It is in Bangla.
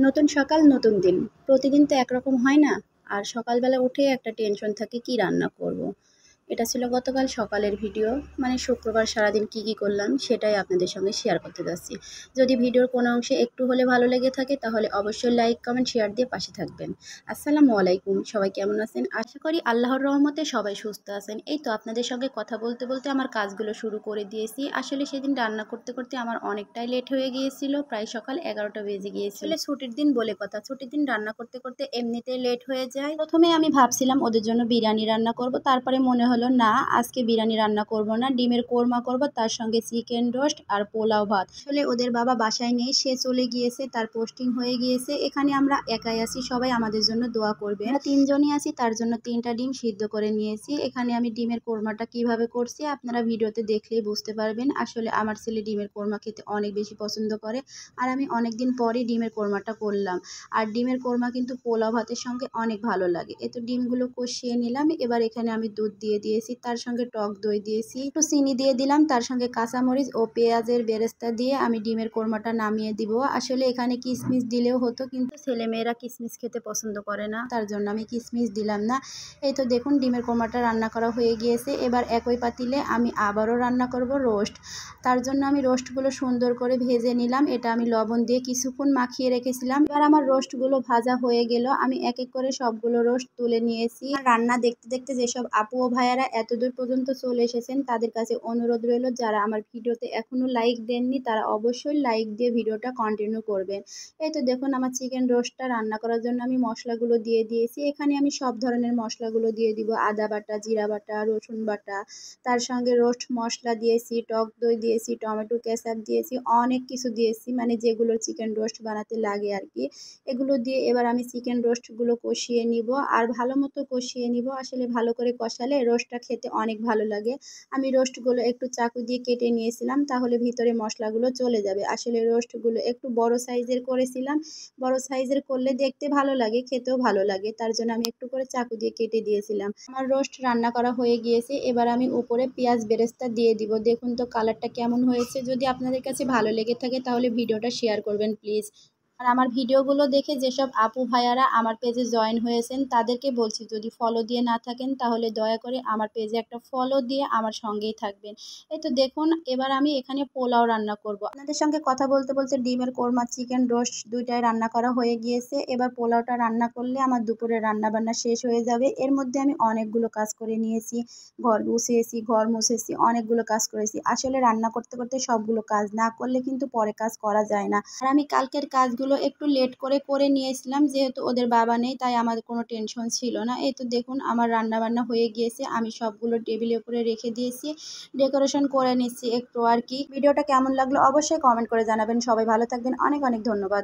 নতুন সকাল নতুন দিন। প্রতিদিন তো একরকম হয় না। আর সকালবেলা উঠেই একটা টেনশন থাকে কি রান্না করব। এটা ছিল গতকাল সকালের ভিডিও। মানে শুক্রবার সারাদিন কি করলাম সেটাই আপনাদের সঙ্গে শেয়ার করতে যাচ্ছি। যদি ভিডিওর কোনো অংশে একটু হলে ভালো লেগে থাকে তাহলে অবশ্যই লাইক, কমেন্ট, শেয়ার দিয়ে পাশে থাকবেন। আসসালামু আলাইকুম। সবাই কেমন আছেন? আশা করি আল্লাহর রহমতে সবাই সুস্থ আছেন। এই তো আপনাদের সঙ্গে কথা বলতে বলতে আমার কাজগুলো শুরু করে দিয়েছি। আসলে সেদিন রান্না করতে করতে আমার অনেকটাই লেট হয়ে গিয়েছিল। প্রায় সকাল 11টা বেজে গিয়েছিল। আসলে ছুটির দিন বলে কথা। ছুটির দিন রান্না করতে করতে এমনিতেই লেট হয়ে যায়। প্রথমে আমি ভাবছিলাম ওদের জন্য বিরিয়ানি রান্না করব। তারপরে মনে হলো না, আজকে বিরিয়ানি রান্না করব না, ডিমের কোরমা করব, তার সঙ্গে চিকেন রোস্ট আর পোলাও ভাত। আসলে ওদের বাবা বাসায় নেই, সে চলে গিয়েছে, তার পোস্টিং হয়ে গিয়েছে। এখানে আমরা একাই আছি, সবাই আমাদের জন্য দোয়া করবে। আমরা তিনজনই আছি, তার জন্য 3টা ডিম সিদ্ধ করে নিয়েছি। এখানে আমি ডিমের কোরমাটা কিভাবে করছি আপনারা ভিডিওতে দেখলেই বুঝতে পারবেন। আসলে আমার ছেলে ডিমের কোরমা খেতে অনেক বেশি পছন্দ করে, আর আমি অনেকদিন পরেই ডিমের কোরমাটা করলাম। আর ডিমের কোরমা কিন্তু পোলাও ভাতের সঙ্গে অনেক ভালো লাগে। এতো ডিমগুলো কষিয়ে নিলাম। এবার এখানে আমি দুধ দিয়ে দিয়েছি, তার সঙ্গে টক দই দিয়েছি, একটু চিনি দিয়ে দিলাম, তার সঙ্গে কাঁচামরিচ ও পেঁয়াজের বেরেস্তা দিয়ে আমি ডিমের কোরমাটা নামিয়ে দিব। আসলে এখানে কিশমিশ দিলেও হতো, কিন্তু ছেলেমেয়েরা কিশমিশ খেতে পছন্দ করে না, তার জন্য আমি কিশমিশ দিলাম না। এই তো দেখুন ডিমের কোরমাটা রান্না করা হয়ে গিয়েছে। এবার একই পাতিলে আমি আবারও রান্না করব রোস্ট। তার জন্য আমি রোস্টগুলো সুন্দর করে ভেজে নিলাম। এটা আমি লবণ দিয়ে কিছুক্ষণ মাখিয়ে রেখেছিলাম। এবার আমার রোস্টগুলো ভাজা হয়ে গেল। আমি এক এক করে সবগুলো রোস্ট তুলে নিয়েছি। রান্না দেখতে দেখতে যেসব আপু ও ভাইয়ারা এতদূর পর্যন্ত চলে এসেছেন তাদের কাছে অনুরোধ রইল, যারা আমার ভিডিওতে এখনো লাইক দেননি তারা অবশ্যই লাইক দিয়ে ভিডিওটা কন্টিনিউ করবেন। এই তো দেখুন আমার চিকেন রোস্টটা রান্না করার জন্য আমি মশলাগুলো দিয়ে দিয়েছি। এখানে আমি সব ধরনের মশলাগুলো দিয়ে দিব, আদা বাটা, জিরা বাটা, রসুন বাটা, তার সঙ্গে রোস্ট মশলা দিয়েছি, টক দই দিয়েছি, টমেটো কেচাপ দিয়েছি, অনেক কিছু দিয়েছি, মানে যেগুলো চিকেন রোস্ট বানাতে লাগে আর কি। এগুলো দিয়ে এবার আমি চিকেন রোস্টগুলো কষিয়ে নিব, আর ভালো মতো কষিয়ে নিব। আসলে ভালো করে কষালে রোস্টটা খেতে অনেক ভালো লাগে। আমি রোস্টগুলো একটু চাকু দিয়ে কেটে নিয়েছিলাম, তাহলে ভিতরে মশলাগুলো চলে যাবে। আসলে রোস্টগুলো একটু বড় সাইজের করেছিলাম, বড় সাইজের করলে দেখতে ভালো লাগে, খেতেও ভালো লাগে, তার জন্য আমি একটু করে চাকু দিয়ে কেটে দিয়েছিলাম। আমার রোস্ট রান্না করা হয়ে গিয়েছে। এবার আমি উপরে পেঁয়াজ বেরেস্তা দিয়ে দিব। দেখুন তো কালারটা কেমন হয়েছে। যদি আপনাদের কাছে ভালো লেগে থাকে তাহলে ভিডিওটা শেয়ার করবেন প্লিজ। আর আমার ভিডিওগুলো দেখে যেসব আপু ভাইয়ারা আমার পেজে জয়েন হয়েছেন তাদেরকে বলছি, যদি ফলো দিয়ে না থাকেন তাহলে দয়া করে আমার পেজে একটা ফলো দিয়ে আমার সঙ্গেই থাকবেন। এই তো দেখুন এবার আমি এখানে পোলাও রান্না করব। আপনাদের সঙ্গে কথা বলতে বলতে ডিমের কোরমা, চিকেন রোস্ট দুইটাই রান্না করা হয়ে গিয়েছে। এবার পোলাওটা রান্না করলে আমার দুপুরের রান্না বান্না শেষ হয়ে যাবে। এর মধ্যে আমি অনেকগুলো কাজ করে নিয়েছি, ঘর গুছিয়েছি, ঘর মুছেছি, অনেকগুলো কাজ করেছি। আসলে রান্না করতে করতে সবগুলো কাজ না করলে কিন্তু পরে কাজ করা যায় না। আর আমি কালকের কাজগুলো একটু লেট করে করে নিয়েছিলাম, যেহেতু ওদের বাবা নেই তাই আমাদের কোনো টেনশন ছিল না। এই তো দেখুন আমার রান্না বান্না হয়ে গিয়েছে, আমি সবগুলো টেবিলের উপরে রেখে দিয়েছি, ডেকোরেশন করে নিচ্ছি একটু আর কি। ভিডিওটা কেমন লাগলো অবশ্যই কমেন্ট করে জানাবেন। সবাই ভালো থাকবেন, অনেক অনেক ধন্যবাদ।